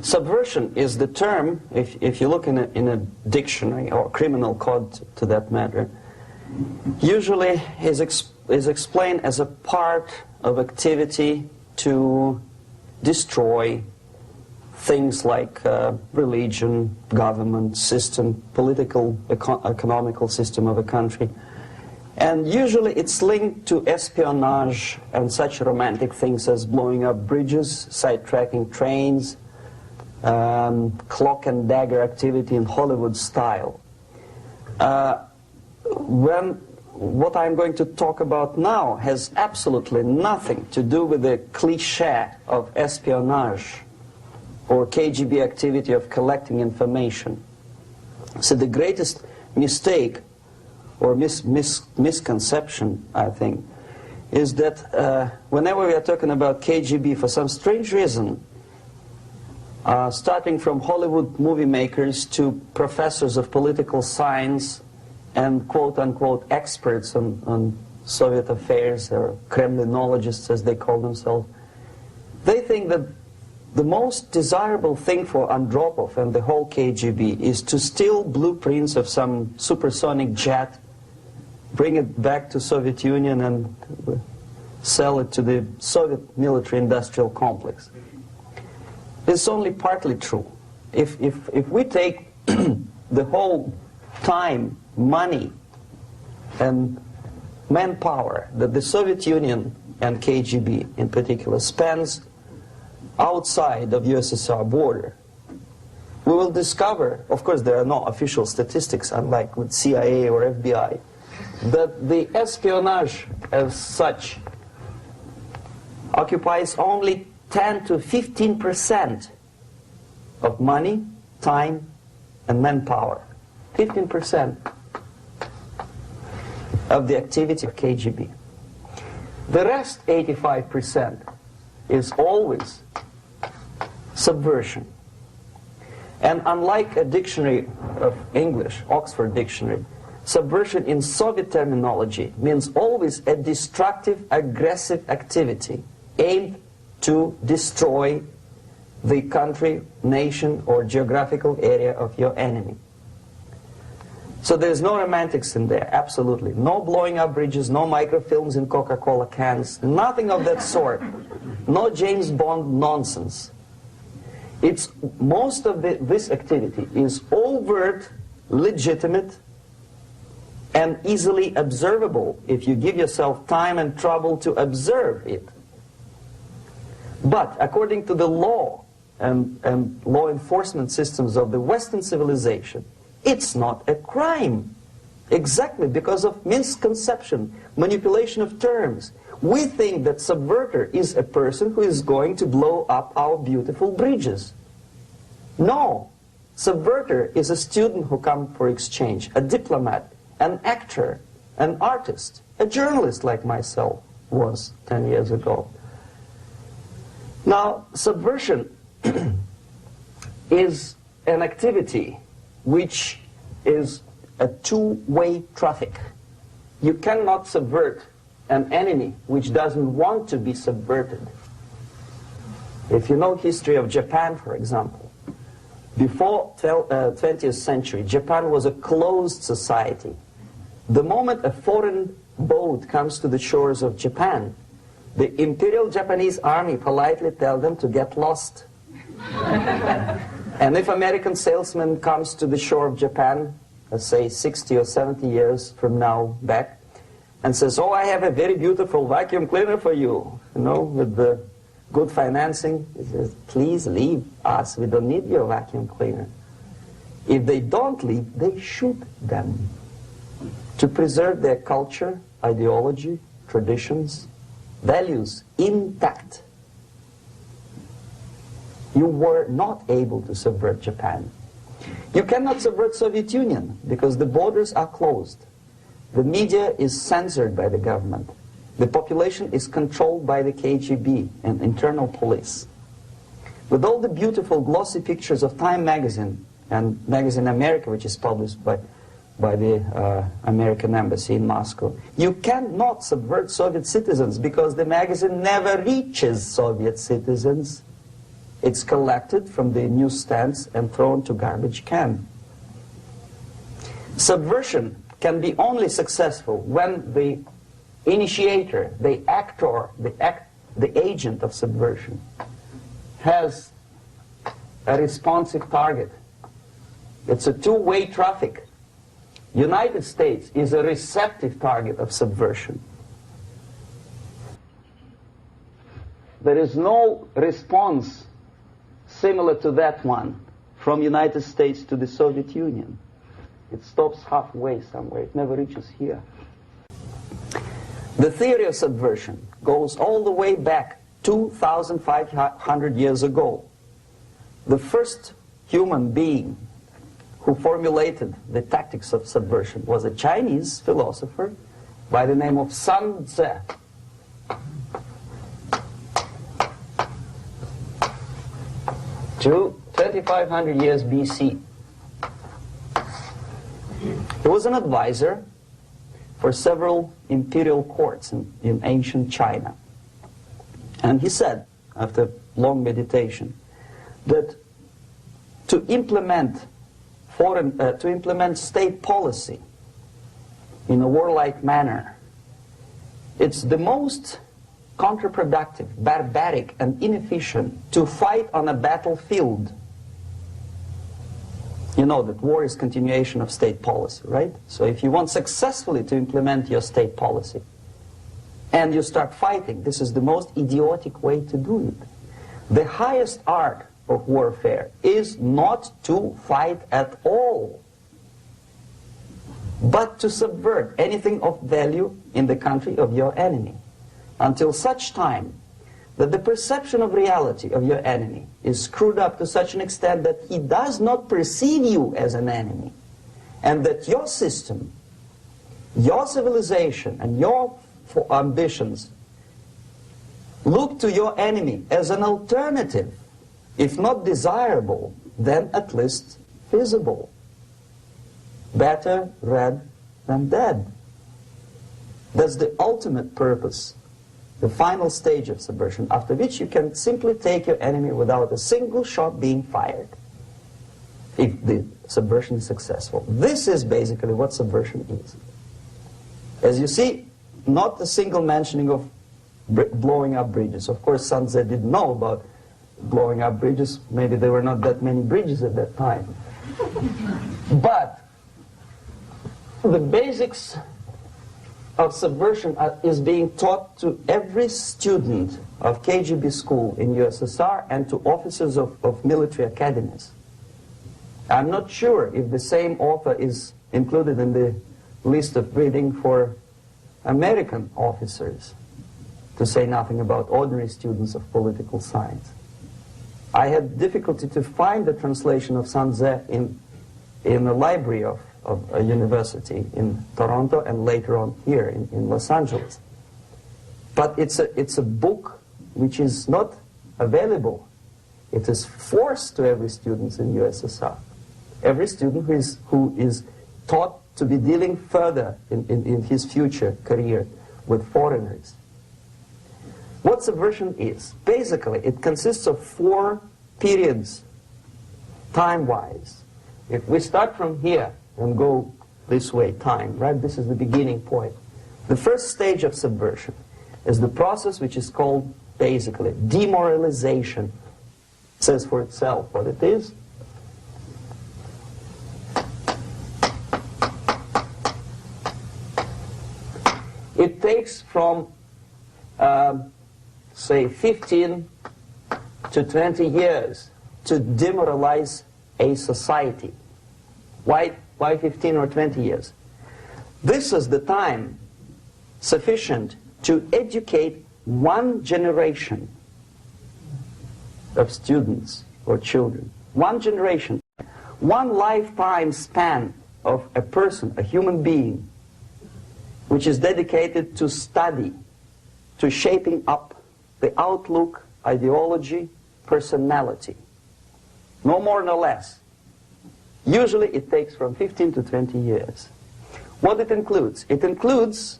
Subversion is the term, if you look in a dictionary or criminal code to that matter, usually is explained as a part of activity to destroy things like religion, government, system, political, economical system of a country. And usually it's linked to espionage and such romantic things as blowing up bridges, sidetracking trains, cloak and dagger activity in Hollywood style. What I'm going to talk about now has absolutely nothing to do with the cliché of espionage or KGB activity of collecting information. So the greatest mistake or misconception, I think, is that whenever we are talking about KGB, for some strange reason, starting from Hollywood movie makers to professors of political science and quote-unquote experts on Soviet affairs, or Kremlinologists as they call themselves, they think that the most desirable thing for Andropov and the whole KGB is to steal blueprints of some supersonic jet, bring it back to Soviet Union and sell it to the Soviet military-industrial complex. It's only partly true. If we take the whole time, money, and manpower that the Soviet Union and KGB in particular spends outside of USSR border, we will discover, of course there are no official statistics unlike with CIA or FBI, that the espionage as such occupies only 10 to 15% of money, time, and manpower. 15% of the activity of KGB. The rest, 85%, is always subversion. And unlike a dictionary of English, Oxford Dictionary, subversion in Soviet terminology means always a destructive, aggressive activity aimed to destroy the country, nation, or geographical area of your enemy. So there's no romantics in there, absolutely. No blowing up bridges, no microfilms in Coca-Cola cans, nothing of that sort. No James Bond nonsense. It's most of this activity is overt, legitimate, and easily observable if you give yourself time and trouble to observe it. But according to the law and law enforcement systems of the Western civilization, it's not a crime. Exactly because of misconception, manipulation of terms. We think that subverter is a person who is going to blow up our beautiful bridges. No. Subverter is a student who comes for exchange, a diplomat, an actor, an artist, a journalist like myself was 10 years ago. Now, subversion is an activity which is a two-way traffic. You cannot subvert an enemy which doesn't want to be subverted. If you know history of Japan, for example, before 20th century, Japan was a closed society. The moment a foreign boat comes to the shores of Japan, the Imperial Japanese Army politely tells them to get lost. And if American salesman comes to the shore of Japan, let's say 60 or 70 years from now back, and says, oh, I have a very beautiful vacuum cleaner for you, with the good financing, he says, please leave us, we don't need your vacuum cleaner. If they don't leave, they shoot them to preserve their culture, ideology, traditions, values intact. You were not able to subvert Japan. You cannot subvert Soviet Union because the borders are closed. The media is censored by the government. The population is controlled by the KGB and internal police. With all the beautiful glossy pictures of Time magazine and Magazine America, which is published by the American embassy in Moscow, you cannot subvert Soviet citizens because the magazine never reaches Soviet citizens. It's collected from the newsstands and thrown to garbage can. Subversion can be only successful when the initiator, the actor, the agent of subversion has a responsive target. It's a two-way traffic. United States is a receptive target of subversion. There is no response similar to that one from United States to the Soviet Union. It stops halfway somewhere. It never reaches here. The theory of subversion goes all the way back 2,500 years ago. The first human being who formulated the tactics of subversion was a Chinese philosopher by the name of Sun Tzu. 2,500 years BC. He was an advisor for several imperial courts in ancient China. And he said, after long meditation, that to implement state policy in a warlike manner, it's the most counterproductive, barbaric, and inefficient to fight on a battlefield. You know that war is continuation of state policy, right? So if you want successfully to implement your state policy and you start fighting, this is the most idiotic way to do it. The highest art of warfare is not to fight at all, but to subvert anything of value in the country of your enemy, until such time that the perception of reality of your enemy is screwed up to such an extent that he does not perceive you as an enemy, and that your system, your civilization, and your ambitions look to your enemy as an alternative, if not desirable, then at least feasible. Better red than dead. That's the ultimate purpose, the final stage of subversion, after which you can simply take your enemy without a single shot being fired, if the subversion is successful. This is basically what subversion is. As you see, not a single mentioning of blowing up bridges. Of course, Sun Tzu didn't know about blowing up bridges. Maybe there were not that many bridges at that time. But the basics of subversion is being taught to every student of KGB school in USSR and to officers of military academies. I'm not sure if the same author is included in the list of reading for American officers, to say nothing about ordinary students of political science. I had difficulty to find the translation of Sun Tzu in the library of a university in Toronto and later on here in Los Angeles. But it's a book which is not available. It is forced to every student in USSR. Every student who is taught to be dealing further in his future career with foreigners. What subversion is? Basically, it consists of 4 periods, time-wise. If we start from here and go this way, time, right? This is the beginning point. The first stage of subversion is the process which is called, basically, demoralization. It says for itself what it is. It takes from, say, 15 to 20 years to demoralize a society. Why 15 or 20 years? This is the time sufficient to educate one generation of students or children. One generation. One lifetime span of a person, a human being, which is dedicated to study, to shaping up the outlook, ideology, personality. No more, no less. Usually it takes from 15 to 20 years. What it includes? It includes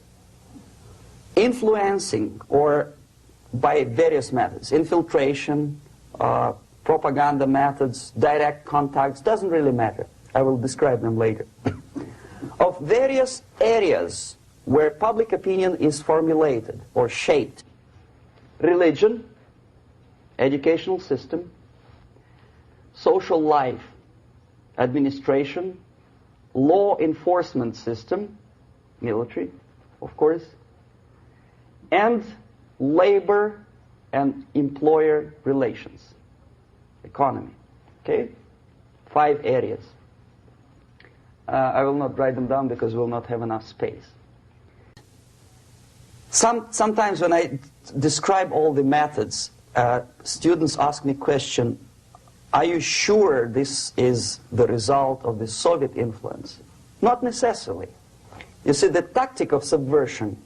influencing, or by various methods, infiltration, propaganda methods, direct contacts, doesn't really matter. I will describe them later. Of various areas where public opinion is formulated or shaped. Religion, educational system, social life, administration, law enforcement system, military, of course, and labor and employer relations, economy. Okay? 5 areas. I will not write them down because we will not have enough space. Sometimes when I describe all the methods, students ask me question, are you sure this is the result of the Soviet influence? Not necessarily. You see, the tactic of subversion,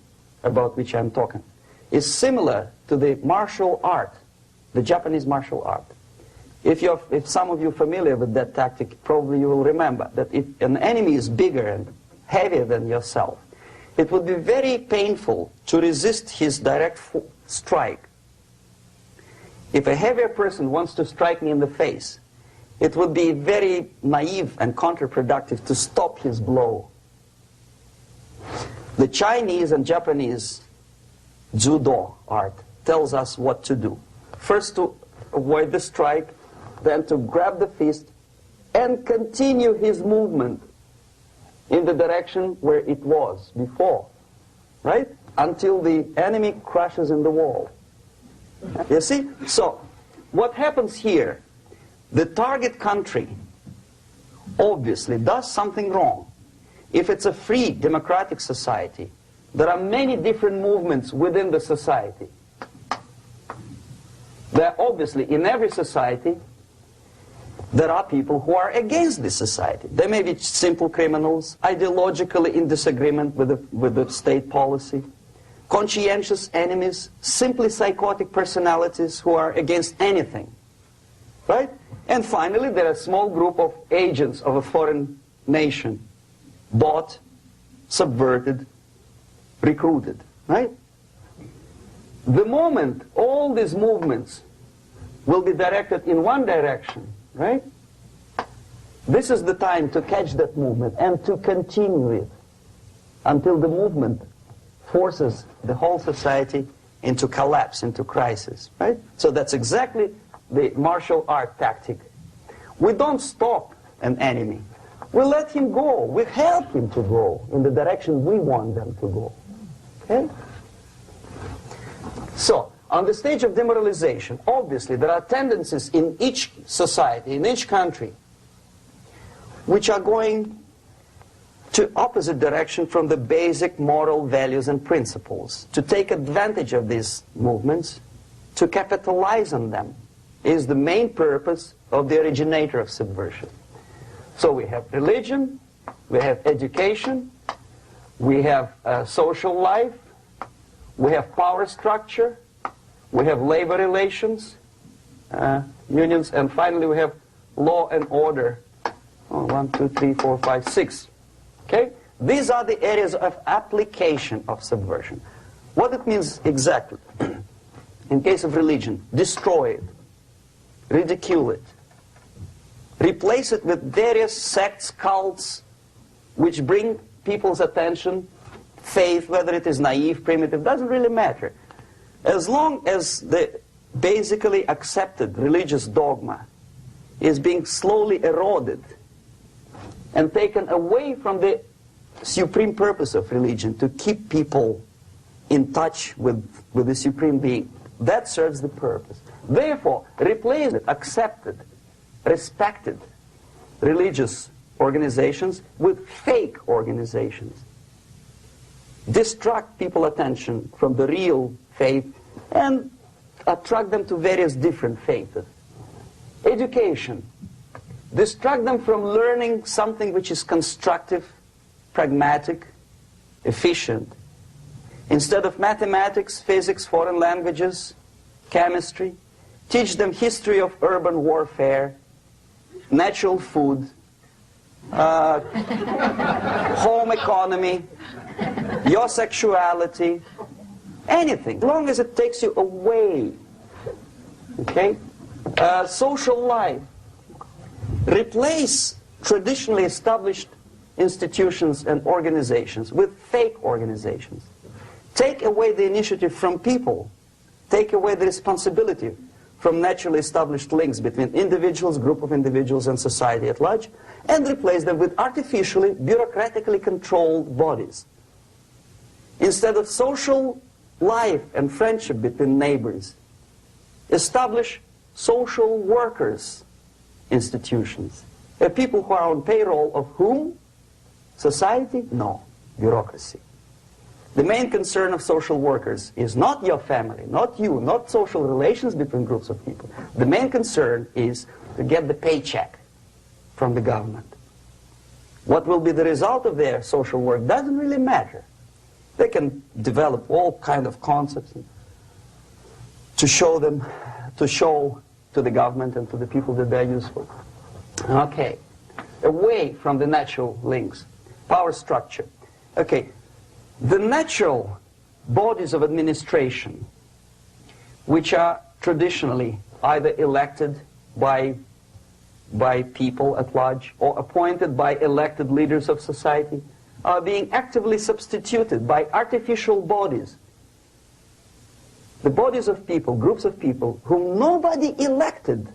about which I'm talking, is similar to the martial art, the Japanese martial art. If some of you are familiar with that tactic, probably you will remember that if an enemy is bigger and heavier than yourself, it would be very painful to resist his direct strike. If a heavier person wants to strike me in the face, it would be very naive and counterproductive to stop his blow. The Chinese and Japanese judo art tells us what to do. First to avoid the strike, then to grab the fist and continue his movement in the direction where it was before, right? Until the enemy crashes in the wall. You see? So, what happens here? The target country obviously does something wrong. If it's a free democratic society, there are many different movements within the society. There are obviously, in every society, there are people who are against this society. They may be simple criminals, ideologically in disagreement with the state policy, conscientious enemies, simply psychotic personalities who are against anything. Right? And finally, there are a small group of agents of a foreign nation, bought, subverted, recruited. Right? The moment all these movements will be directed in one direction, right? This is the time to catch that movement and to continue it until the movement forces the whole society into collapse, into crisis, right? So that's exactly the martial art tactic. We don't stop an enemy. We let him go. We help him to go in the direction we want them to go. Okay? So, on the stage of demoralization, obviously there are tendencies in each society, in each country, which are going to opposite direction from the basic moral values and principles. To take advantage of these movements, to capitalize on them, is the main purpose of the originator of subversion. So we have religion, we have education, we have social life, we have power structure, we have labor relations, unions, and finally we have law and order. 1, 2, 3, 4, 5, 6. Okay? These are the areas of application of subversion. What it means exactly? In case of religion, destroy it, ridicule it, replace it with various sects, cults, which bring people's attention, faith, whether it is naive, primitive, doesn't really matter. As long as the basically accepted religious dogma is being slowly eroded and taken away from the supreme purpose of religion, to keep people in touch with the supreme being, that serves the purpose. Therefore, replace it, accepted, respected religious organizations with fake organizations. Distract people's attention from the real faith and attract them to various different faiths. Education. Distract them from learning something which is constructive, pragmatic, efficient. Instead of mathematics, physics, foreign languages, chemistry, teach them history of urban warfare, natural food, home economy, your sexuality, anything, as long as it takes you away, okay, Social life. Replace traditionally established institutions and organizations with fake organizations. Take away the initiative from people. Take away the responsibility from naturally established links between individuals, group of individuals, and society at large, and replace them with artificially, bureaucratically controlled bodies. Instead of social life and friendship between neighbors, establish social workers institutions. People who are on payroll of whom? Society? No. Bureaucracy. The main concern of social workers is not your family, not you, not social relations between groups of people. The main concern is to get the paycheck from the government. What will be the result of their social work doesn't really matter. They can develop all kind of concepts to show to the government and to the people that they're useful. Okay, away from the natural links, power structure. Okay, the natural bodies of administration, which are traditionally either elected by people at large or appointed by elected leaders of society, are being actively substituted by artificial bodies. The bodies of people, groups of people, whom nobody elected.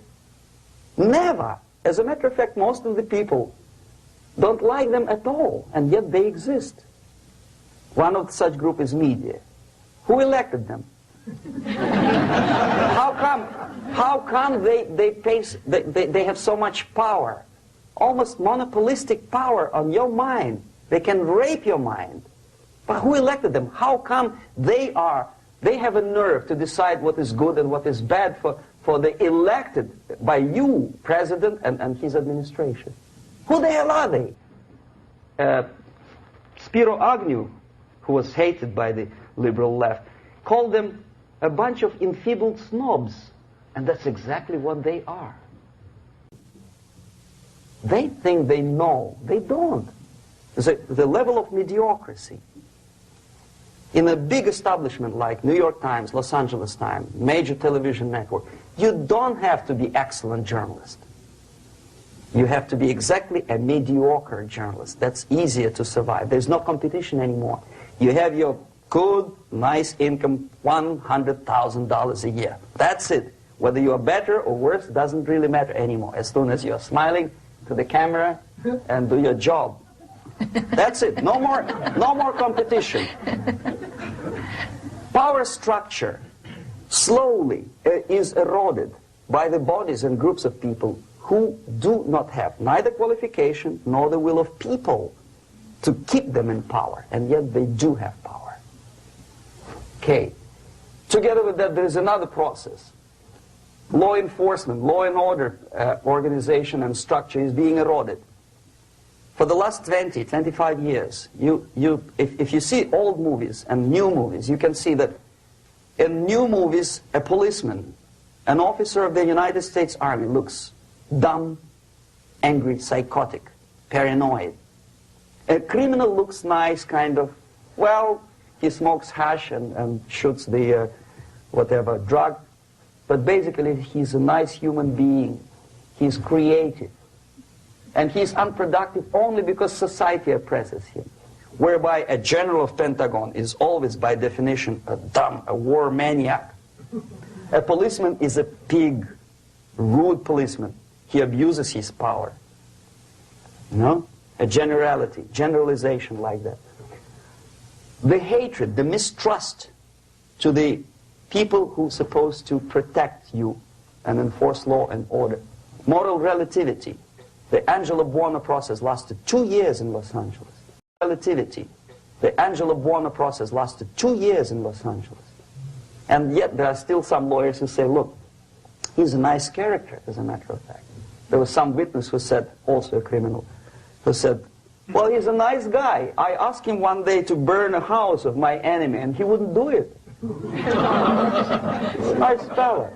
Never. As a matter of fact, most of the people don't like them at all, and yet they exist. One of such group is media. Who elected them? How come they have so much power? Almost monopolistic power on your mind. They can rape your mind. But who elected them? How come they have a nerve to decide what is good and what is bad for the elected by you, president, and his administration? Who the hell are they? Spiro Agnew, who was hated by the liberal left, called them a bunch of enfeebled snobs. And that's exactly what they are. They think they know. They don't. The level of mediocrity. In a big establishment like New York Times, Los Angeles Times, major television network, you don't have to be excellent journalist. You have to be exactly a mediocre journalist. That's easier to survive. There's no competition anymore. You have your good, nice income, $100,000 a year. That's it. Whether you are better or worse doesn't really matter anymore. As soon as you're smiling to the camera and do your job. That's it. No more competition. Power structure slowly is eroded by the bodies and groups of people who do not have neither qualification nor the will of people to keep them in power, and yet they do have power. Okay. Together with that, there is another process. Law enforcement, law and order organization and structure is being eroded. For the last 20, 25 years, if you see old movies and new movies, you can see that in new movies, a policeman, an officer of the United States Army looks dumb, angry, psychotic, paranoid. A criminal looks nice, kind of, well, he smokes hash and shoots the whatever drug, but basically he's a nice human being. He's creative. And he's unproductive only because society oppresses him. Whereby a general of Pentagon is always, by definition, a war maniac. A policeman is a pig, rude policeman. He abuses his power. You know? A generalization like that. The hatred, the mistrust to the people who are supposed to protect you and enforce law and order. Moral relativity. The Angelo Buono process lasted 2 years in Los Angeles. Relativity. The Angelo Buono process lasted 2 years in Los Angeles. And yet there are still some lawyers who say, look, he's a nice character, as a matter of fact. There was some witness who said, also a criminal, who said, well, he's a nice guy. I asked him one day to burn a house of my enemy, and he wouldn't do it. He's a nice fellow.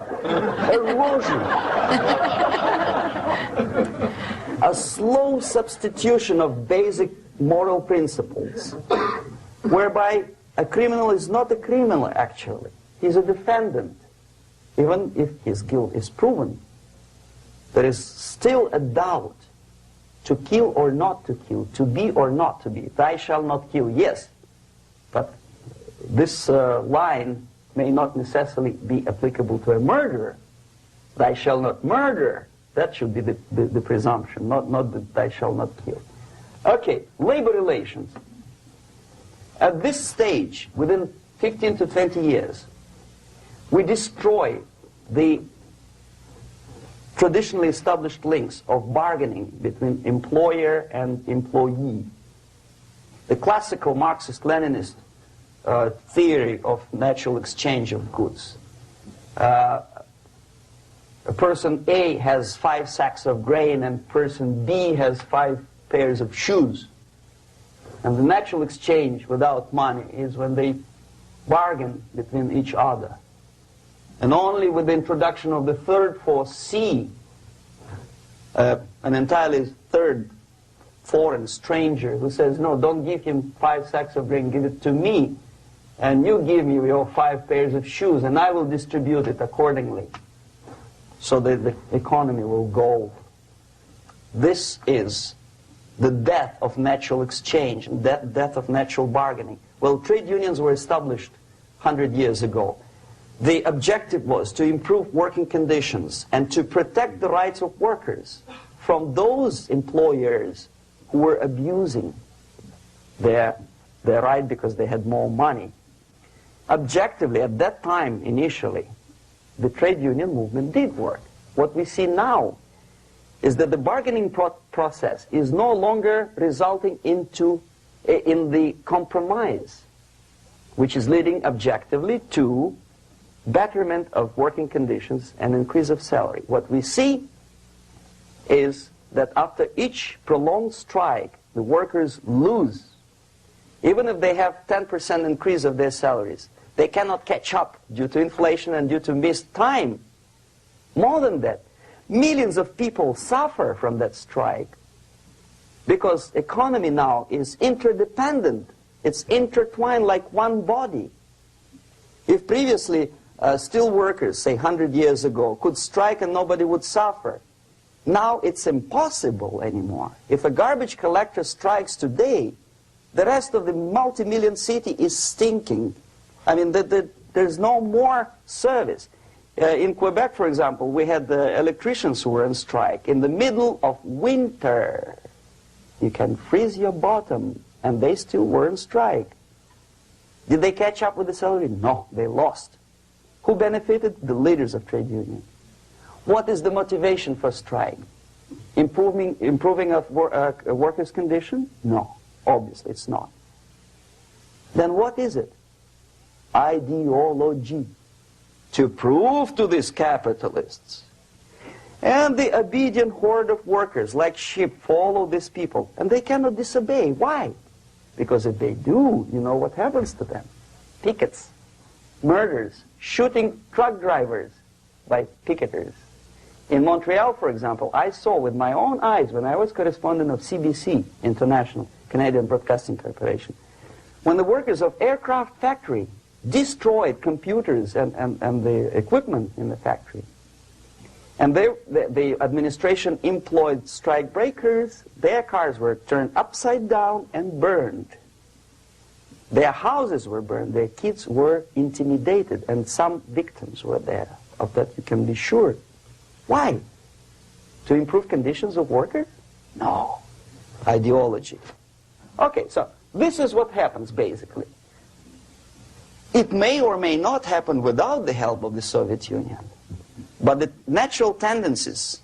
Erosion. A slow substitution of basic moral principles, whereby a criminal is not a criminal, actually. He's a defendant. Even if his guilt is proven, there is still a doubt to kill or not to kill, to be or not to be. Thou shalt not kill, yes, but this line may not necessarily be applicable to a murderer. Thou shalt not murder, that should be the presumption, not that thou shalt not kill. Okay, labor relations. At this stage, within 15 to 20 years, we destroy the traditionally established links of bargaining between employer and employee. The classical Marxist-Leninist theory of natural exchange of goods. A person A has 5 sacks of grain and person B has 5 pairs of shoes. And the natural exchange without money is when they bargain between each other. And only with the introduction of the third force, C, an entirely third foreign stranger who says, no, don't give him 5 sacks of grain, give it to me, and you give me your 5 pairs of shoes, and I will distribute it accordingly, so that the economy will go. This is the death of natural exchange, death of natural bargaining. Well, trade unions were established 100 years ago. The objective was to improve working conditions and to protect the rights of workers from those employers who were abusing their right because they had more money. Objectively, at that time, initially, the trade union movement did work. What we see now is that the bargaining process is no longer resulting in the compromise, which is leading objectively to betterment of working conditions and increase of salary. What we see is that after each prolonged strike, the workers lose. Even if they have 10% increase of their salaries, they cannot catch up due to inflation and due to missed time. More than that, millions of people suffer from that strike because economy now is interdependent. It's intertwined like one body. If previously steel workers, say 100 years ago, could strike and nobody would suffer, now it's impossible anymore. If a garbage collector strikes today, the rest of the multi-million city is stinking. I mean, there's no more service. In Quebec, for example, we had the electricians who were on strike in the middle of winter. You can freeze your bottom, and they still were on strike. Did they catch up with the salary? No, they lost. Who benefited? The leaders of trade unions. What is the motivation for strike? Improving of workers' condition? No, obviously it's not. Then what is it? Ideology. To prove to these capitalists. And the obedient horde of workers, like sheep, follow these people. And they cannot disobey. Why? Because if they do, you know what happens to them. Pickets, murders, shooting truck drivers by picketers. In Montreal, for example, I saw with my own eyes when I was correspondent of CBC, International, Canadian Broadcasting Corporation, when the workers of aircraft factory destroyed computers and the equipment in the factory. And the administration employed strike breakers. Their cars were turned upside down and burned. Their houses were burned. Their kids were intimidated. And some victims were there. Of that you can be sure. Why? To improve conditions of workers? No. Ideology. Okay, so this is what happens basically. It may or may not happen without the help of the Soviet Union. But the natural tendencies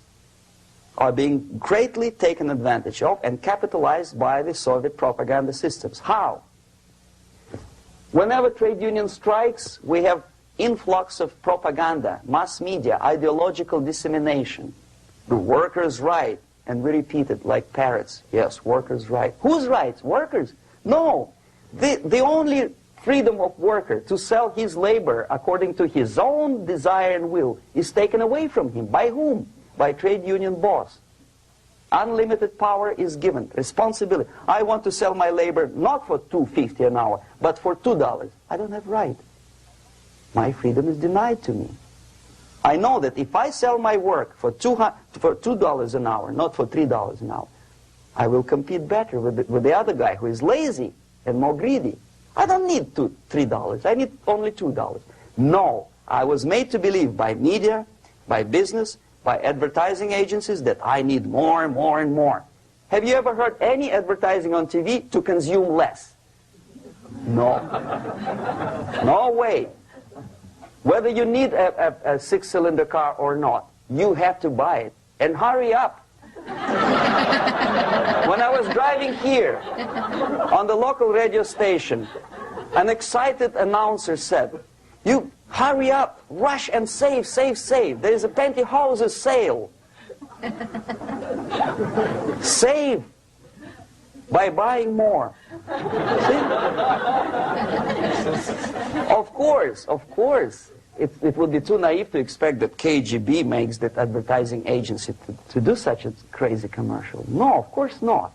are being greatly taken advantage of and capitalized by the Soviet propaganda systems. How? Whenever trade union strikes, we have influx of propaganda, mass media, ideological dissemination. The workers' right, and we repeat it like parrots. Yes, workers' right. Whose rights? Workers? No. The only freedom of worker to sell his labor according to his own desire and will is taken away from him. By whom? By trade union boss. Unlimited power is given. Responsibility. I want to sell my labor not for $2.50 an hour, but for $2. I don't have right. My freedom is denied to me. I know that if I sell my work for $2 an hour, not for $3 an hour, I will compete better with the other guy who is lazy and more greedy. I don't need $3. I need only $2. No, I was made to believe by media, by business, by advertising agencies that I need more and more and more. Have you ever heard any advertising on TV to consume less? No. No way. Whether you need a six-cylinder car or not, you have to buy it. And hurry up. When I was driving here, on the local radio station, an excited announcer said, "You hurry up, rush and save, save, save. There is a pantyhose sale." Save by buying more. See? Of course. It would be too naive to expect that KGB makes that advertising agency to do such a crazy commercial. No, of course not.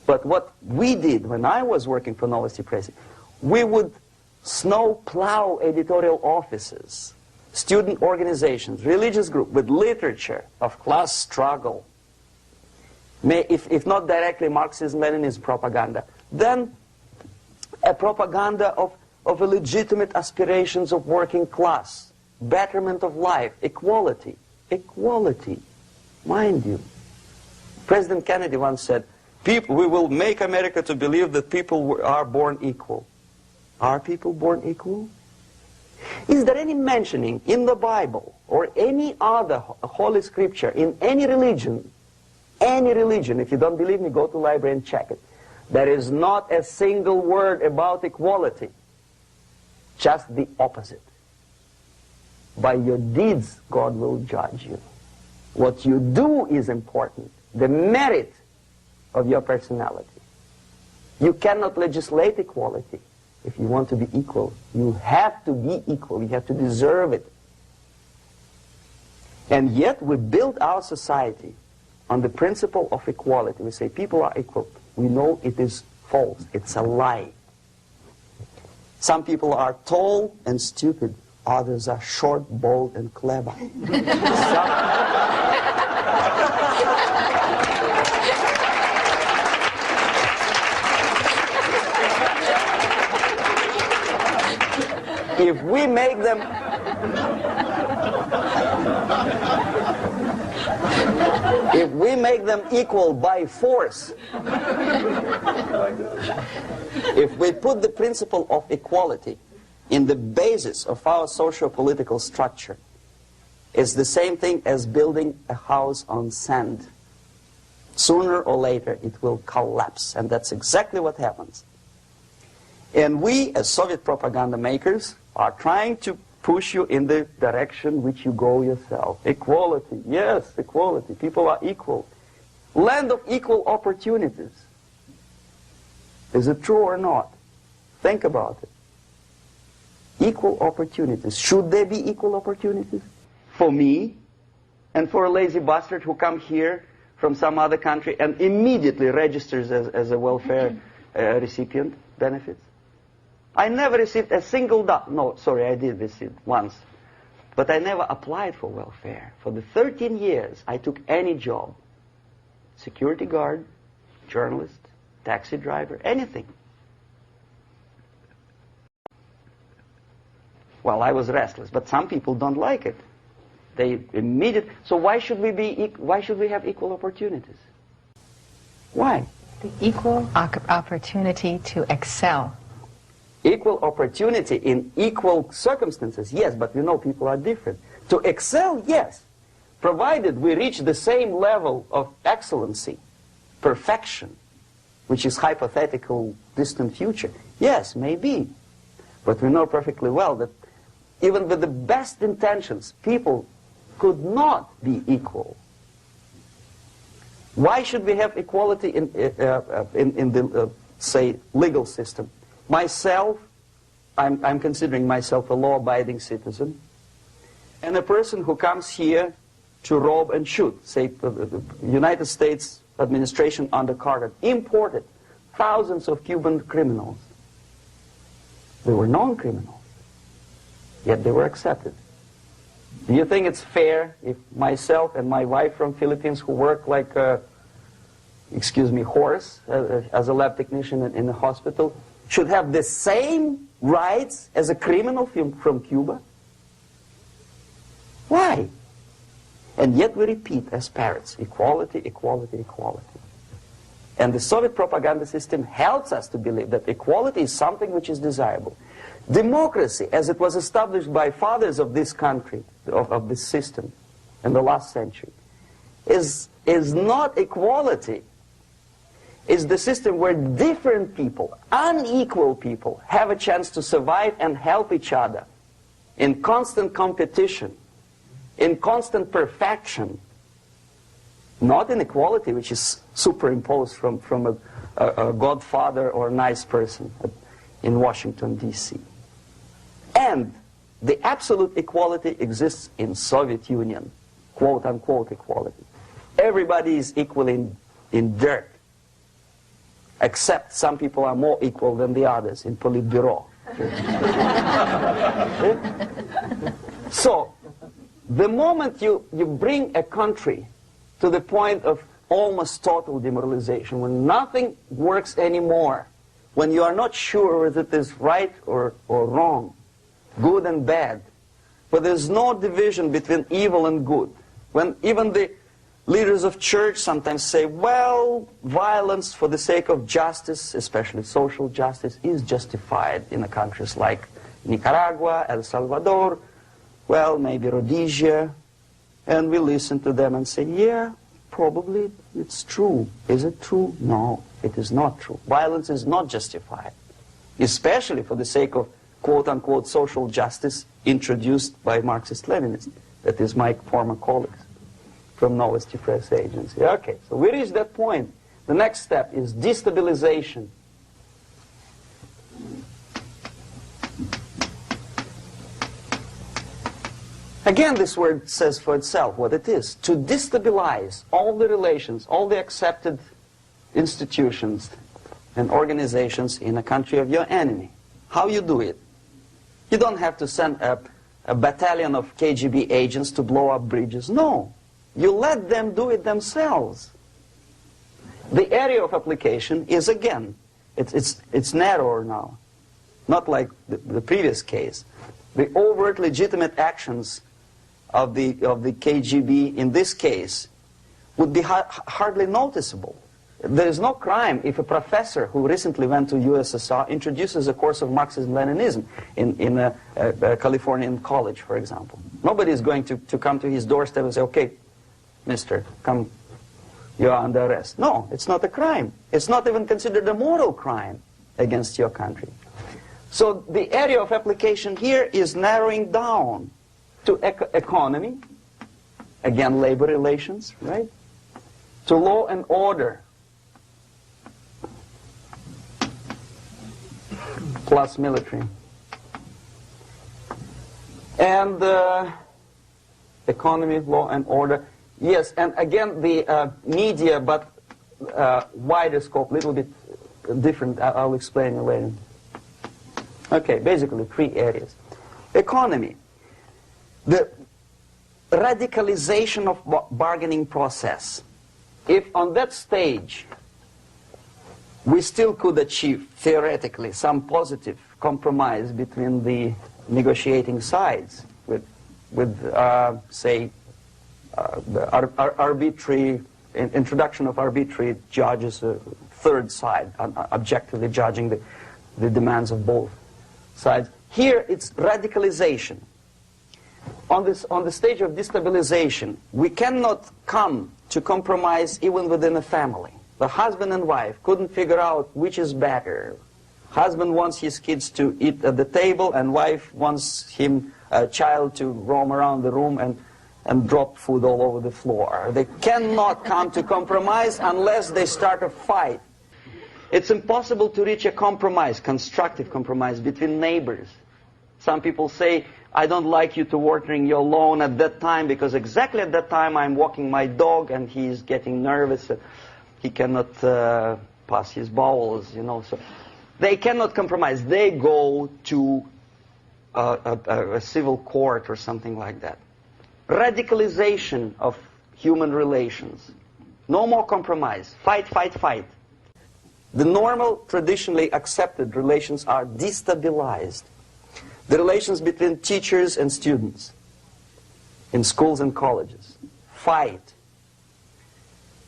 But what we did when I was working for Novosti Press, we would snow plow editorial offices, student organizations, religious groups with literature of class struggle. If not directly Marxism-Leninism propaganda, then a propaganda of legitimate aspirations of working class, betterment of life, equality. Equality, mind you. President Kennedy once said, we will make America to believe that people are born equal. Are people born equal? Is there any mentioning in the Bible or any other holy scripture in any religion, if you don't believe me, go to the library and check it. There is not a single word about equality. Just the opposite. By your deeds, God will judge you. What you do is important. The merit of your personality. You cannot legislate equality. If you want to be equal, you have to be equal. You have to deserve it. And yet we build our society on the principle of equality. We say people are equal. We know it is false. It's a lie. Some people are tall and stupid. Others are short, bold, and clever. If we make them equal by force, if we put the principle of equality in the basis of our socio-political structure, it's the same thing as building a house on sand. Sooner or later it will collapse, and that's exactly what happens. And we, as Soviet propaganda makers, are trying to push you in the direction which you go yourself. Equality, yes, equality. People are equal. Land of equal opportunities. Is it true or not? Think about it. Equal opportunities. Should there be equal opportunities? For me and for a lazy bastard who comes here from some other country and immediately registers as a welfare recipient benefits? I never received a single dollar. No, sorry, I did receive once. But I never applied for welfare. For the 13 years, I took any job. Security guard, journalist, taxi driver, anything. Well, I was restless, but some people don't like it. They immediately. So why should we have equal opportunities? Why? The equal opportunity to excel. Equal opportunity in equal circumstances, yes, but we know people are different. To excel, yes, provided we reach the same level of excellency, perfection, which is hypothetical, distant future. Yes, maybe. But we know perfectly well that even with the best intentions, people could not be equal. Why should we have equality in the, say, legal system? Myself, I'm considering myself a law-abiding citizen, and a person who comes here to rob and shoot, say, the United States administration under Carter, imported thousands of Cuban criminals. They were non-criminals, yet they were accepted. Do you think it's fair if myself and my wife from Philippines, who work like a, excuse me, horse as a lab technician in a hospital, should have the same rights as a criminal from Cuba? Why? And yet we repeat as parrots, equality, equality, equality. And the Soviet propaganda system helps us to believe that equality is something which is desirable. Democracy, as it was established by fathers of this country, of this system in the last century, is not equality. It's the system where different people, unequal people, have a chance to survive and help each other in constant competition, in constant perfection, not in equality, which is superimposed from a godfather or a nice person in Washington, D.C. And the absolute equality exists in Soviet Union, quote-unquote equality. Everybody is equal in dirt, except some people are more equal than the others in Politburo. So, the moment you bring a country to the point of almost total demoralization, when nothing works anymore, when you are not sure whether it is right or wrong, good and bad, but there's no division between evil and good, when even the leaders of church sometimes say, well, violence for the sake of justice, especially social justice, is justified in countries like Nicaragua, El Salvador, well, maybe Rhodesia, and we listen to them and say, yeah, probably it's true. Is it true? No, it is not true. Violence is not justified, especially for the sake of quote-unquote social justice introduced by Marxist-Leninists, that is my former colleagues from Novosti Press Agency. Okay, so we reached that point. The next step is destabilization. Again, this word says for itself what it is. To destabilize all the relations, all the accepted institutions and organizations in a country of your enemy. How you do it? You don't have to send a battalion of KGB agents to blow up bridges. No. You let them do it themselves. The area of application is, again, it's narrower now. Not like the previous case. The overt legitimate actions of the KGB in this case would be hardly noticeable. There is no crime if a professor who recently went to USSR introduces a course of Marxism-Leninism in a Californian college, for example. Nobody is going to come to his doorstep and say, okay, mister, come, you are under arrest. No, it's not a crime. It's not even considered a moral crime against your country. So the area of application here is narrowing down to economy, again, labor relations, right? To law and order, plus military. And economy, law and order. Yes, and again, the media, but wider scope, a little bit different. I'll explain it later. Okay, basically 3 areas. Economy. The radicalization of bargaining process. If on that stage we still could achieve, theoretically, some positive compromise between the negotiating sides with say, the arbitrary, introduction of arbitrary judges, a third side, objectively judging the demands of both sides. Here it's radicalization. On the stage of destabilization, we cannot come to compromise even within a family. The husband and wife couldn't figure out which is better. Husband wants his kids to eat at the table, and wife wants a child to roam around the room and drop food all over the floor. They cannot come to compromise unless they start a fight. It's impossible to reach a compromise, constructive compromise, between neighbors. Some people say, I don't like you to watering your lawn at that time because exactly at that time I'm walking my dog and he's getting nervous. He cannot pass his bowels, you know. So they cannot compromise. They go to a civil court or something like that. radicalization of human relations. No more compromise. Fight, fight, fight. The normal, traditionally accepted relations are destabilized. The relations between teachers and students in schools and colleges. Fight.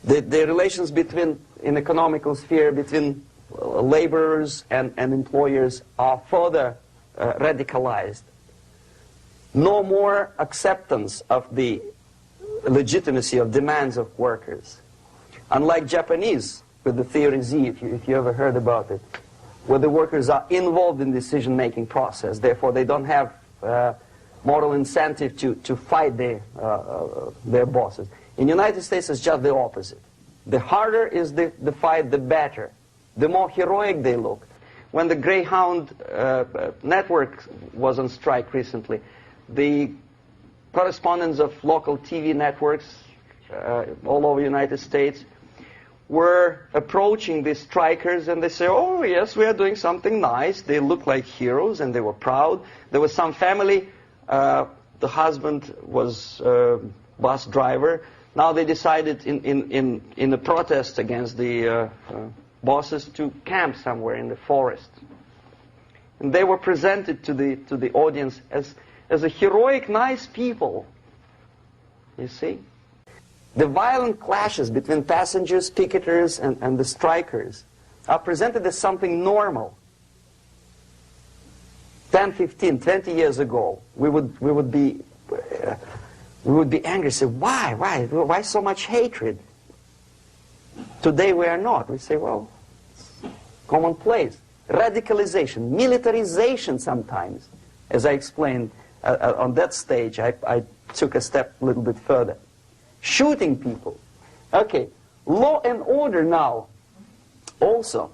The relations between, in economical sphere, between laborers and employers are further radicalized. No more acceptance of the legitimacy of demands of workers. Unlike Japanese, with the theory Z, if you ever heard about it, where the workers are involved in the decision-making process, therefore they don't have moral incentive to fight their bosses. In the United States, it's just the opposite. The harder is the fight, the better. The more heroic they look. When the Greyhound network was on strike recently, the correspondents of local TV networks all over the United States were approaching the strikers, and they say, oh yes, we are doing something nice. They look like heroes, and they were proud. There was some family, the husband was a bus driver. Now they decided in a protest against the bosses to camp somewhere in the forest. And they were presented to the audience as a heroic, nice people. You see? The violent clashes between passengers, picketers, and the strikers are presented as something normal. 10, 15, 20 years ago, we would be angry, say, why so much hatred? Today we are not. We say, well, it's commonplace. Radicalization, militarization sometimes. As I explained on that stage, I took a step a little bit further. Shooting people. Okay, law and order now also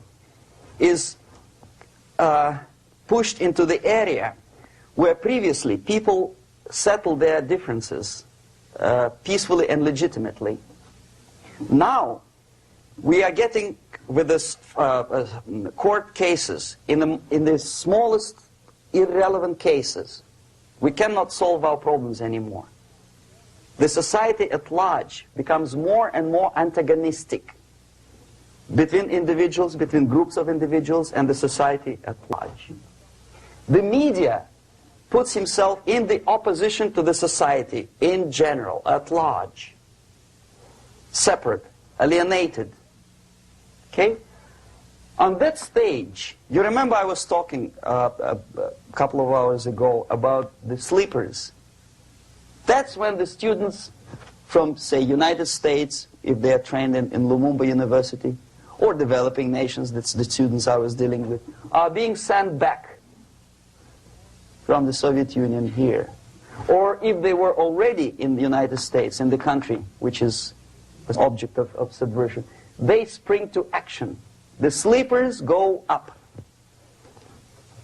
is pushed into the area where previously people settled their differences peacefully and legitimately. Now we are getting with this court cases in the smallest irrelevant cases. We cannot solve our problems anymore. The society at large becomes more and more antagonistic between individuals, between groups of individuals, and the society at large. The media puts himself in the opposition to the society in general, at large. Separate, alienated. Okay? On that stage, you remember I was talking a couple of hours ago about the sleepers. That's when the students from, say, United States, if they are trained in Lumumba University, or developing nations, that's the students I was dealing with, are being sent back from the Soviet Union here. Or if they were already in the United States, in the country which is an object of subversion, they spring to action. The sleepers go up.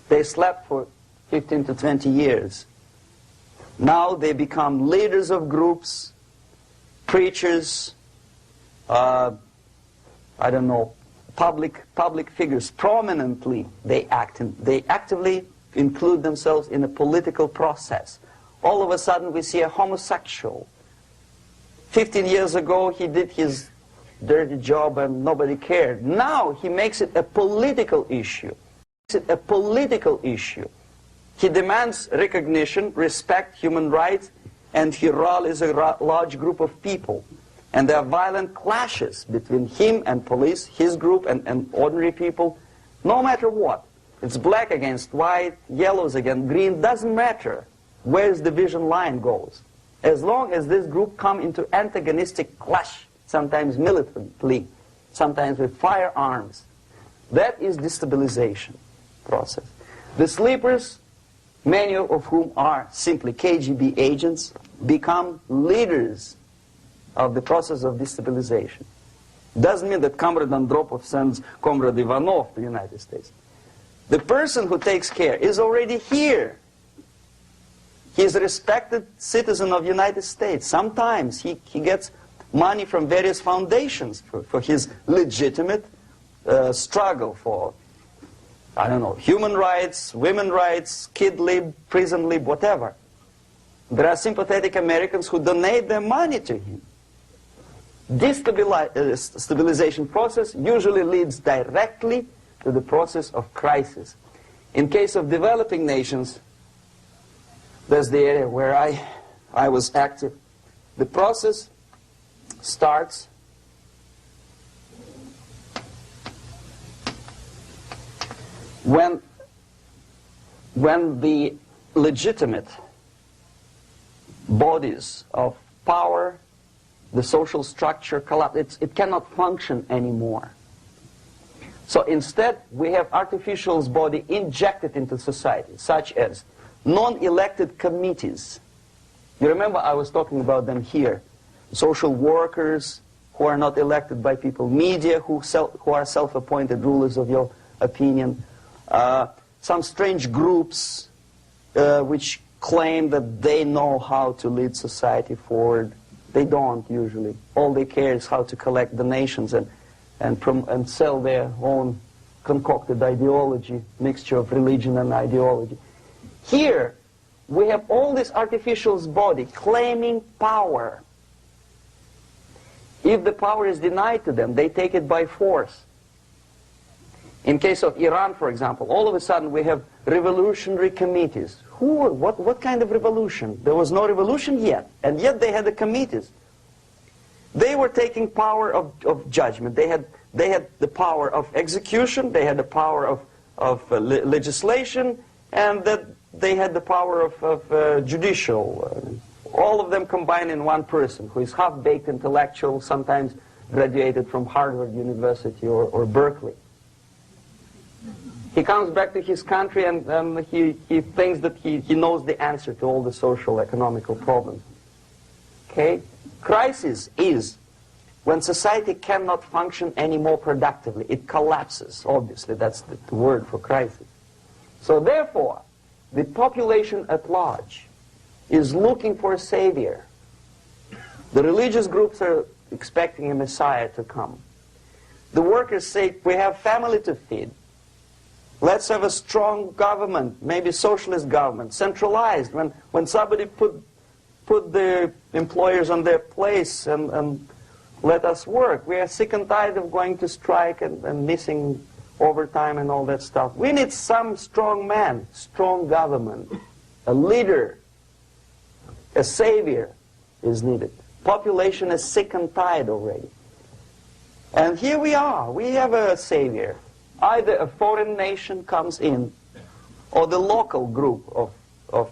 They slept for 15 to 20 years. Now they become leaders of groups, preachers, I don't know, public figures. Prominently they act. They actively include themselves in a political process. All of a sudden we see a homosexual. 15 years ago he did his dirty job and nobody cared. Now he makes it a political issue. A political issue. He demands recognition, respect, human rights, and he rallies a large group of people. And there are violent clashes between him and police, his group and ordinary people, no matter what. It's black against white, yellows against green, doesn't matter where the division line goes. As long as this group come into antagonistic clash, sometimes militantly, sometimes with firearms, that is destabilization process. The sleepers, many of whom are simply KGB agents, become leaders of the process of destabilization. Doesn't mean that Comrade Andropov sends Comrade Ivanov to the United States. The person who takes care is already here. He is a respected citizen of the United States. Sometimes he gets money from various foundations for his legitimate struggle for, I don't know, human rights, women's rights, kid lib, prison lib, whatever. There are sympathetic Americans who donate their money to him. This stabilization process usually leads directly to the process of crisis. In case of developing nations, that's the area where I was active. The process starts when the legitimate bodies of power, the social structure collapse. It cannot function anymore. So instead, we have artificial body injected into society, such as non-elected committees. You remember I was talking about them here. Social workers who are not elected by people, media who are self-appointed rulers of your opinion, some strange groups which claim that they know how to lead society forward. They don't usually. All they care is how to collect donations and sell their own concocted ideology, mixture of religion and ideology. Here, we have all this artificial body claiming power. If the power is denied to them, they take it by force. In case of Iran, for example, all of a sudden we have revolutionary committees. What kind of revolution? There was no revolution yet, and yet they had the committees. They were taking power of judgment. They had the power of execution, they had the power of legislation, and that they had the power of judicial. All of them combined in one person, who is half-baked intellectual, sometimes graduated from Harvard University or Berkeley. He comes back to his country and he thinks that he knows the answer to all the social, economical problems. Okay? Crisis is when society cannot function anymore productively. It collapses, obviously. That's the word for crisis. So therefore, the population at large is looking for a savior. The religious groups are expecting a messiah to come. The workers say, we have family to feed. Let's have a strong government, maybe socialist government, centralized, when somebody put the employers on their place and let us work. We are sick and tired of going to strike and missing overtime and all that stuff. We need some strong man, strong government, a leader, a savior is needed. Population is sick and tired already. And here we are. We have a savior. Either a foreign nation comes in, or the local group of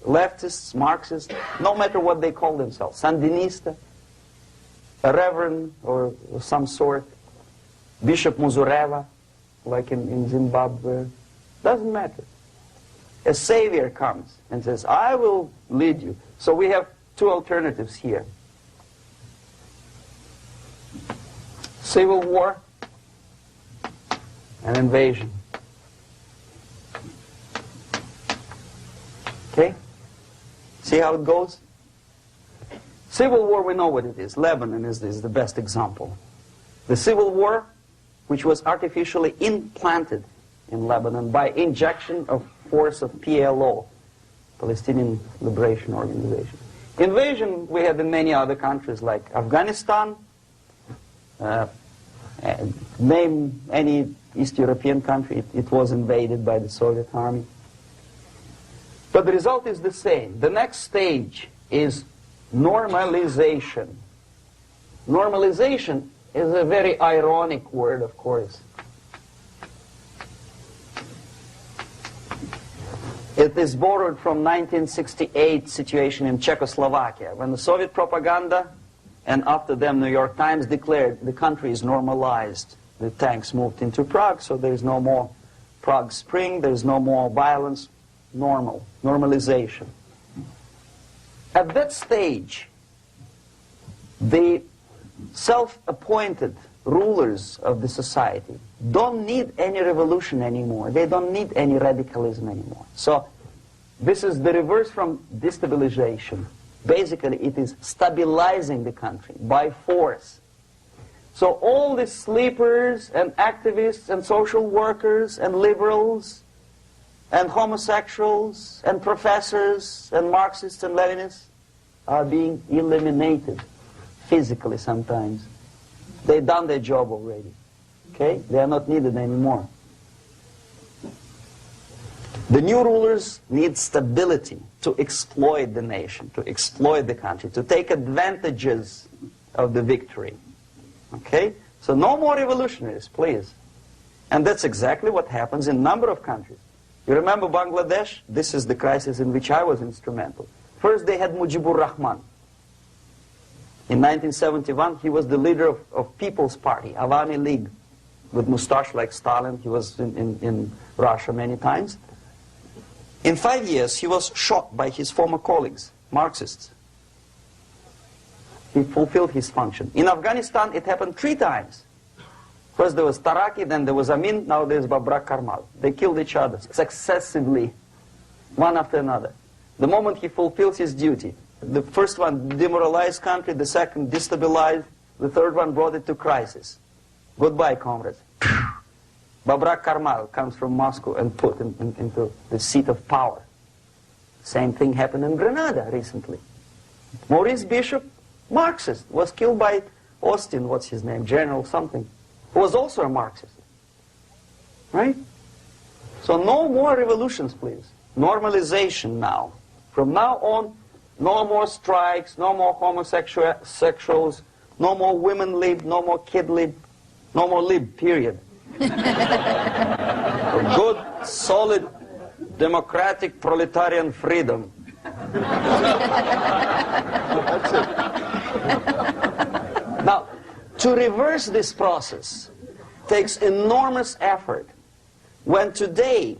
leftists, Marxists, no matter what they call themselves, Sandinista, a reverend or some sort, Bishop Muzureva, like in Zimbabwe, doesn't matter. A savior comes and says, I will lead you. So we have two alternatives here. Civil war and invasion. Okay? See how it goes? Civil war, we know what it is. Lebanon is the best example. The civil war, which was artificially implanted in Lebanon by injection of force of PLO, Palestinian Liberation Organization. Invasion we have in many other countries like Afghanistan, name any East European country, it was invaded by the Soviet army. But the result is the same. The next stage is normalization. Normalization is a very ironic word, of course. It is borrowed from 1968 situation in Czechoslovakia, when the Soviet propaganda and after them New York Times declared the country is normalized. The tanks moved into Prague, so there is no more Prague Spring, there is no more violence. Normalization. At that stage, the self-appointed rulers of the society don't need any revolution anymore. They don't need any radicalism anymore. So this is the reverse from destabilization. Basically, it is stabilizing the country by force. So all the sleepers and activists and social workers and liberals and homosexuals and professors and Marxists and Leninists are being eliminated physically sometimes. They've done their job already. Okay? They are not needed anymore. The new rulers need stability to exploit the nation, to exploit the country, to take advantages of the victory. Okay? So no more revolutionaries, please. And that's exactly what happens in a number of countries. You remember Bangladesh? This is the crisis in which I was instrumental. First they had Mujibur Rahman. In 1971 he was the leader of People's Party, Awami League, with mustache like Stalin. He was in Russia many times. In 5 years he was shot by his former colleagues, Marxists. He fulfilled his function. In Afghanistan it happened 3 times. First there was Taraki, then there was Amin, now there's Babrak Karmal. They killed each other successively, one after another. The moment he fulfills his duty, the first one demoralized country, the second destabilized, the third one brought it to crisis. Goodbye, comrades. Babrak Karmal comes from Moscow and put into the seat of power. Same thing happened in Grenada recently. Maurice Bishop, Marxist, was killed by Austin, what's his name, General something, who was also a Marxist. Right? So no more revolutions, please. Normalization now. From now on, no more strikes, no more homosexuals, no more women lib, no more kid lib, no more lib, period. Good, solid, democratic, proletarian freedom. That's it. Now, to reverse this process takes enormous effort. When today,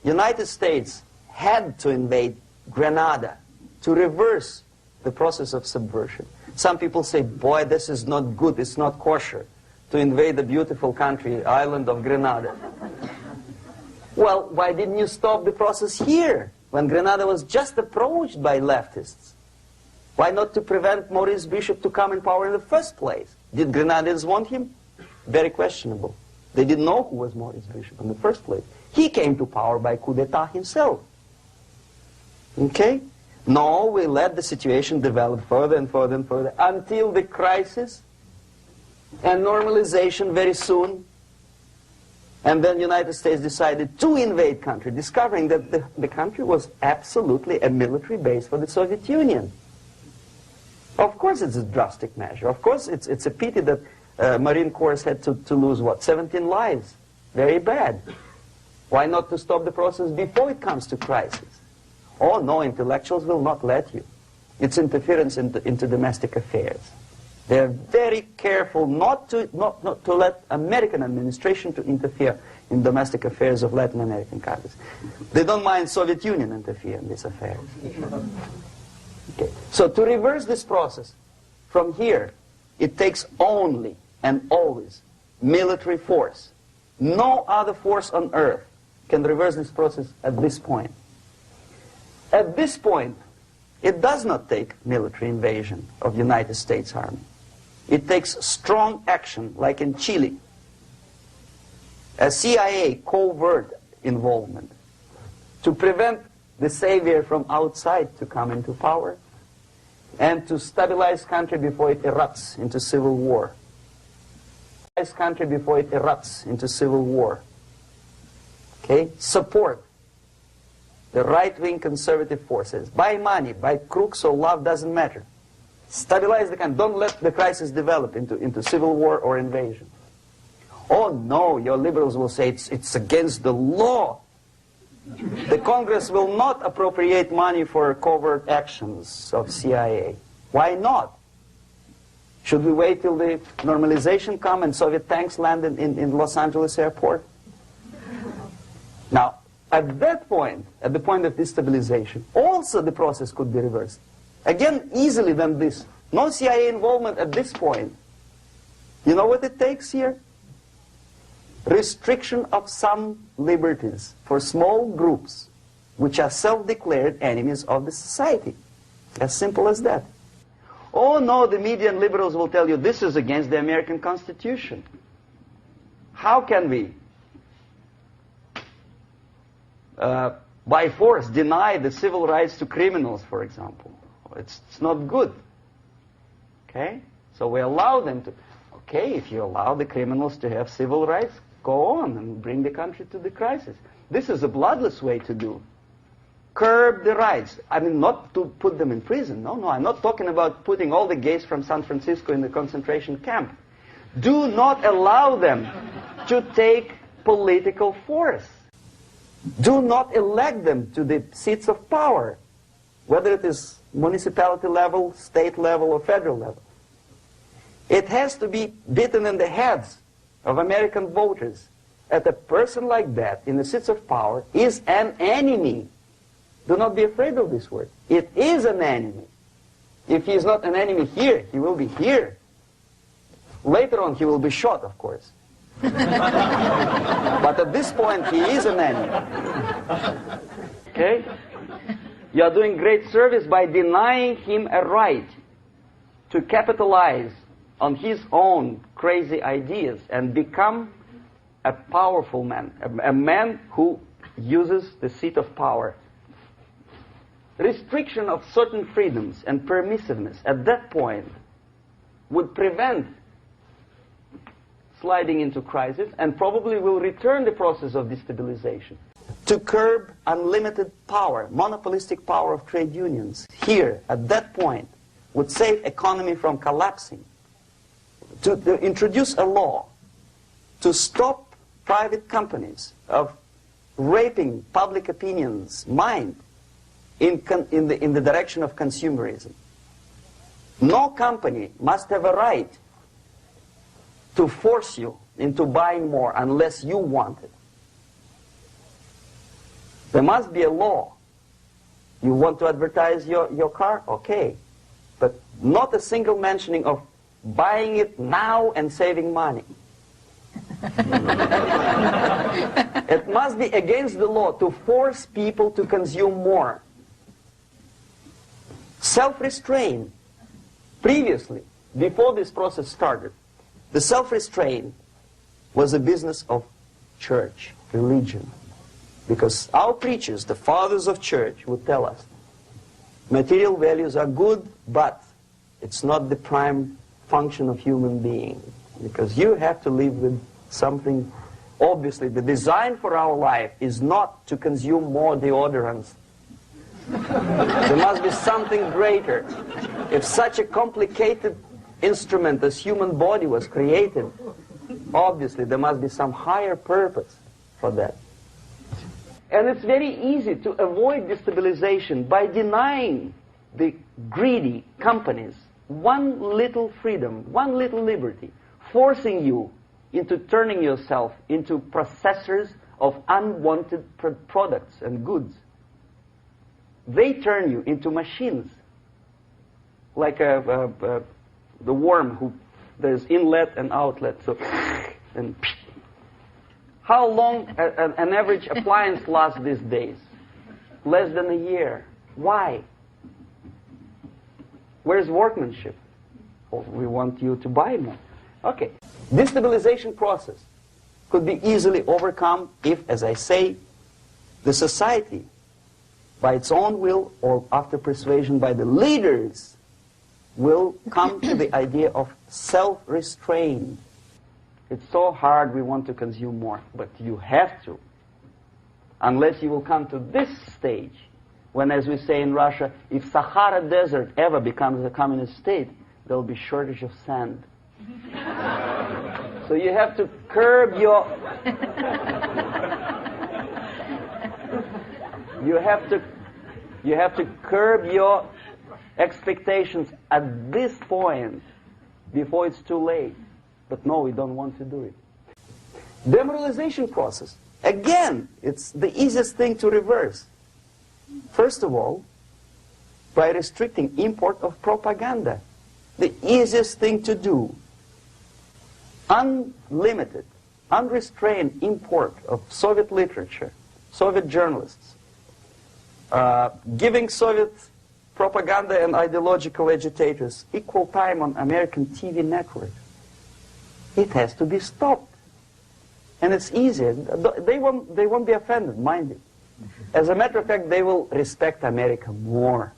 United States had to invade Grenada to reverse the process of subversion. Some people say, boy, this is not good, it's not kosher to invade the beautiful country, island of Grenada. Well, why didn't you stop the process here, when Grenada was just approached by leftists? Why not to prevent Maurice Bishop to come in power in the first place? Did Grenadians want him? Very questionable. They didn't know who was Maurice Bishop in the first place. He came to power by coup d'etat himself. Okay? No, we let the situation develop further and further and further until the crisis and normalization very soon. And then the United States decided to invade country, discovering that the country was absolutely a military base for the Soviet Union. Of course it's a drastic measure. Of course it's a pity that Marine Corps had to lose, what, 17 lives. Very bad. Why not to stop the process before it comes to crisis? Oh no, intellectuals will not let you. It's interference into domestic affairs. They're very careful not to let American administration to interfere in domestic affairs of Latin American countries. They don't mind Soviet Union interfere in these affairs. Okay. So to reverse this process, from here, it takes only and always military force. No other force on earth can reverse this process at this point. At this point, it does not take military invasion of the United States Army. It takes strong action, like in Chile. A CIA covert involvement to prevent the savior from outside to come into power and to stabilize country before it erupts into civil war. Stabilize country before it erupts into civil war. Okay? Support the right-wing conservative forces. By money, by crooks or love, doesn't matter. Stabilize the country. Don't let the crisis develop into civil war or invasion. Oh no, your liberals will say it's against the law. The Congress will not appropriate money for covert actions of CIA. Why not? Should we wait till the normalization come and Soviet tanks land in Los Angeles airport? Now, at that point, at the point of destabilization, also the process could be reversed. Again, easily than this. No CIA involvement at this point. You know what it takes here? Restriction of some liberties for small groups which are self-declared enemies of the society. As simple as that. Oh no, the media and liberals will tell you this is against the American Constitution. How can we by force deny the civil rights to criminals, for example. It's not good. Okay? So we allow them to... Okay, if you allow the criminals to have civil rights, go on and bring the country to the crisis. This is a bloodless way to do. Curb the rights. I mean, not to put them in prison. No, I'm not talking about putting all the gays from San Francisco in the concentration camp. Do not allow them to take political force. Do not elect them to the seats of power, whether it is municipality level, state level, or federal level. It has to be beaten in the heads of American voters that a person like that in the seats of power is an enemy. Do not be afraid of this word. It is an enemy. If he is not an enemy here, he will be here. Later on, he will be shot, of course. But at this point, he is an enemy. Okay? You are doing great service by denying him a right to capitalize on his own crazy ideas and become a powerful man, a man who uses the seat of power. Restriction of certain freedoms and permissiveness at that point would prevent sliding into crisis and probably will return the process of destabilization. To curb unlimited power, monopolistic power of trade unions, here, at that point, would save economy from collapsing. To introduce a law to stop private companies of raping public opinion's mind in the direction of consumerism. No company must have a right to force you into buying more unless you want it. There must be a law. You want to advertise your car? Okay. But not a single mentioning of buying it now and saving money. It must be against the law to force people to consume more. Self-restraint. Previously, before this process started, the self-restraint was a business of church, religion. Because our preachers, the fathers of church, would tell us, material values are good, but it's not the prime function of human being. Because you have to live with something. Obviously, the design for our life is not to consume more deodorants. There must be something greater. If such a complicated instrument as human body was created, obviously there must be some higher purpose for that. And it's very easy to avoid destabilization by denying the greedy companies one little freedom, one little liberty, forcing you into turning yourself into processors of unwanted products and goods. They turn you into machines, like the worm who there's inlet and outlet. So, and how long an average appliance lasts these days? Less than a year. Why? Where's workmanship? Oh, we want you to buy more. Okay. Destabilization process could be easily overcome if, as I say, the society, by its own will or after persuasion by the leaders, will come to the idea of self-restraint. It's so hard we want to consume more, but you have to. Unless you will come to this stage, when, as we say in Russia, if Sahara Desert ever becomes a communist state, there will be shortage of sand. So you have to curb your... You have to curb your expectations at this point before it's too late. But no, we don't want to do it. Demoralization process. Again, it's the easiest thing to reverse. First of all, by restricting import of propaganda. The easiest thing to do. Unlimited, unrestrained import of Soviet literature, Soviet journalists. Giving Soviet propaganda and ideological agitators equal time on American TV network. It has to be stopped. And it's easy. They won't be offended, mind you. As a matter of fact, they will respect America more.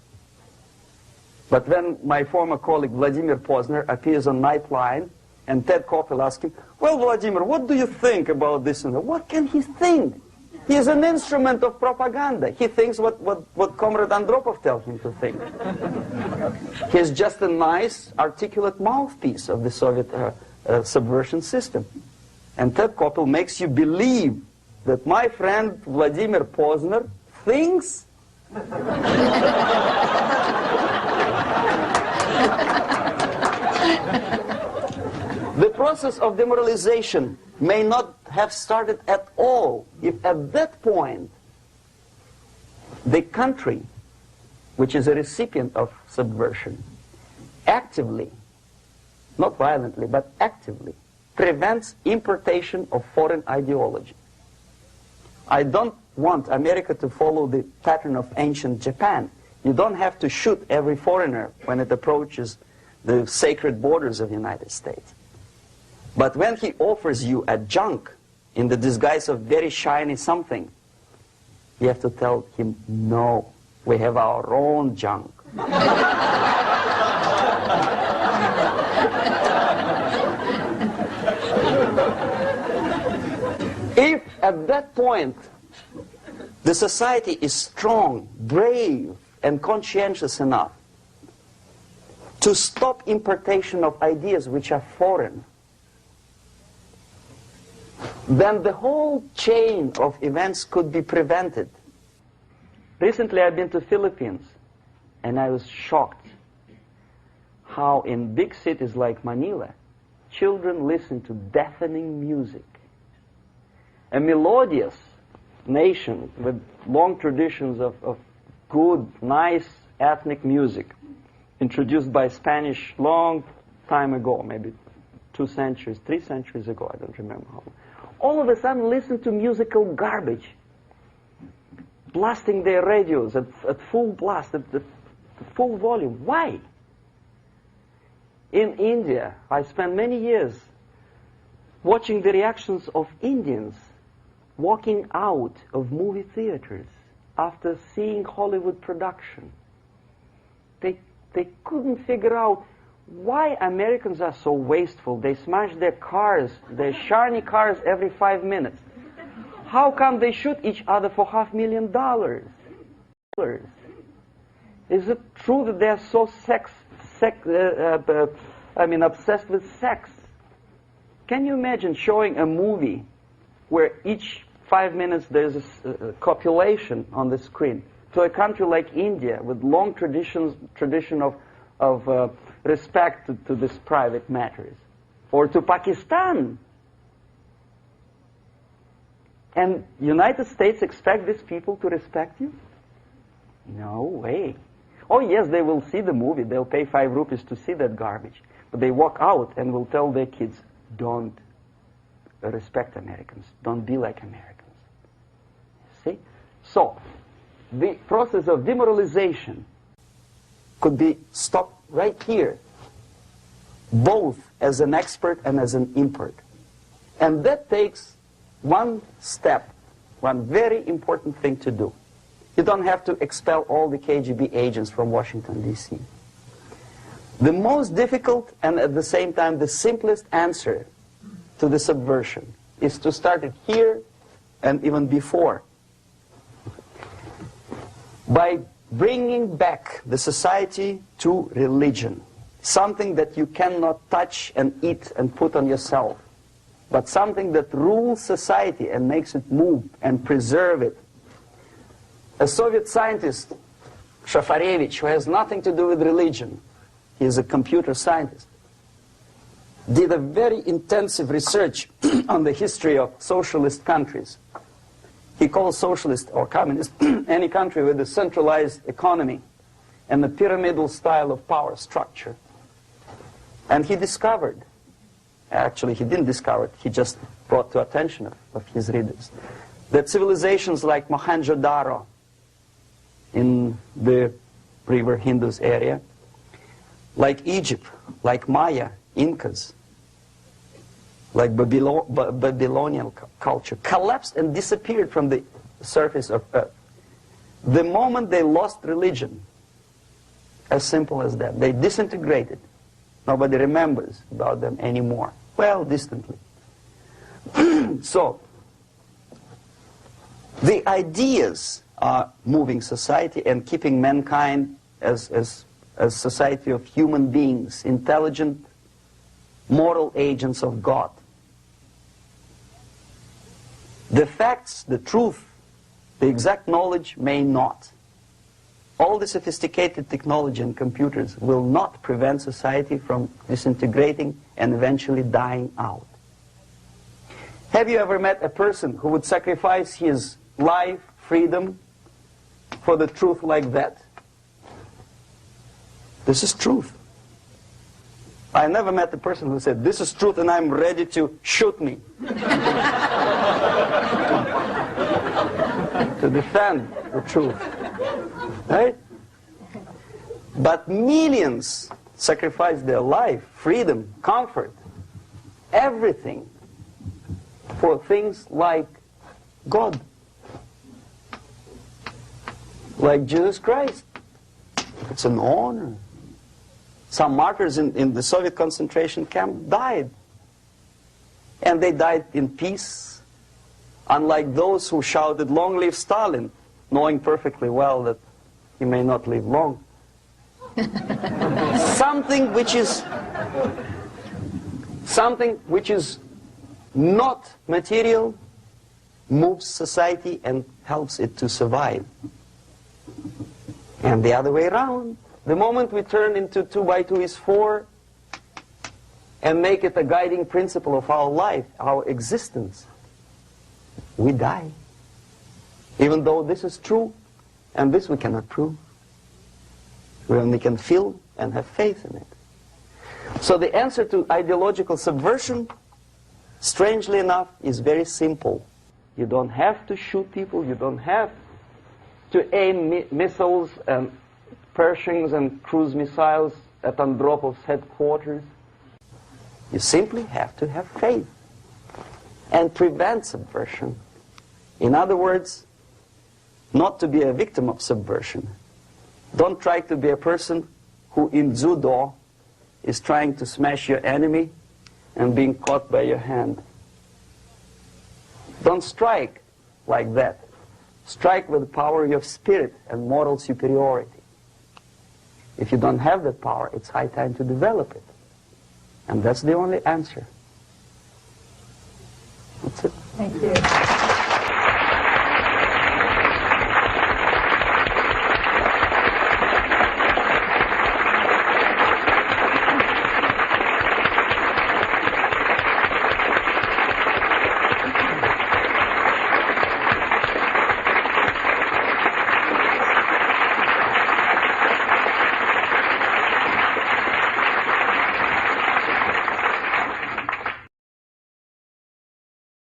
But when my former colleague Vladimir Posner appears on Nightline, and Ted Koppel asks him, well, Vladimir, what do you think about this? And what can he think? He is an instrument of propaganda. He thinks what Comrade Andropov tells him to think. He is just a nice, articulate mouthpiece of the Soviet subversion system. And Ted Koppel makes you believe that my friend Vladimir Posner thinks the process of demoralization may not have started at all if at that point the country, which is a recipient of subversion, actively, not violently, but actively, prevents importation of foreign ideology. I don't want America to follow the pattern of ancient Japan. You don't have to shoot every foreigner when it approaches the sacred borders of the United States. But when he offers you a junk in the disguise of very shiny something, you have to tell him, no, we have our own junk. If at that point the society is strong, brave, and conscientious enough to stop importation of ideas which are foreign, then the whole chain of events could be prevented. Recently I've been to Philippines, and I was shocked how in big cities like Manila, children listen to deafening music. A melodious nation with long traditions of good, nice ethnic music, introduced by Spanish long time ago, maybe 2 centuries, 3 centuries ago, I don't remember how long. All of a sudden listen to musical garbage, blasting their radios at full blast, at full volume. Why? In India, I spent many years watching the reactions of Indians walking out of movie theaters after seeing Hollywood production. They couldn't figure out why Americans are so wasteful. They smash their cars, their shiny cars, every 5 minutes. How come they shoot each other for $500,000? Is it true that they're so obsessed with sex? Can you imagine showing a movie where each 5 minutes there's a copulation on the screen to a country like India with long tradition of respect to these private matters, or to Pakistan? And United States expect these people to respect you? No way. Oh yes, they will see the movie, they'll pay 5 rupees to see that garbage, but they walk out and will tell their kids, don't respect Americans, don't be like Americans. See? So, the process of demoralization could be stopped right here, both as an expert and as an import. And that takes one step, one very important thing to do. You don't have to expel all the KGB agents from Washington, D.C. The most difficult and at the same time the simplest answer to the subversion is to start it here and even before, by bringing back the society to religion, something that you cannot touch and eat and put on yourself, but something that rules society and makes it move and preserve it. A Soviet scientist, Shafarevich, who has nothing to do with religion, he is a computer scientist, did a very intensive research on the history of socialist countries. He calls socialist or communist any country with a centralized economy and a pyramidal style of power structure. And he discovered, actually he didn't discover it, he just brought to attention of his readers, that civilizations like Mohenjo-Daro in the river Indus area, like Egypt, like Maya, Incas, like Babylonian culture, collapsed and disappeared from the surface of Earth. The moment they lost religion, as simple as that, they disintegrated. Nobody remembers about them anymore. Well, distantly. So, the ideas are moving society and keeping mankind as a society of human beings, intelligent, moral agents of God. The facts, the truth, the exact knowledge may not. All the sophisticated technology and computers will not prevent society from disintegrating and eventually dying out. Have you ever met a person who would sacrifice his life, freedom, for the truth like that? This is truth. I never met a person who said, this is truth and I'm ready to shoot me. To defend the truth. Right? But millions sacrifice their life, freedom, comfort, everything for things like God. Like Jesus Christ. It's an honor. Some martyrs in the Soviet concentration camp died. And they died in peace, unlike those who shouted, "Long live Stalin," knowing perfectly well that he may not live long. Something which is not material moves society and helps it to survive. And the other way around. The moment we turn into 2 by 2 is 4 and make it a guiding principle of our life, our existence, we die. Even though this is true, and this we cannot prove. We only can feel and have faith in it. So the answer to ideological subversion, strangely enough, is very simple. You don't have to shoot people, you don't have to aim missiles and Pershings and cruise missiles at Andropov's headquarters. You simply have to have faith and prevent subversion. In other words, not to be a victim of subversion. Don't try to be a person who in judo is trying to smash your enemy and being caught by your hand. Don't strike like that. Strike with the power of spirit and moral superiority. If you don't have that power, it's high time to develop it. And that's the only answer. That's it. Thank you.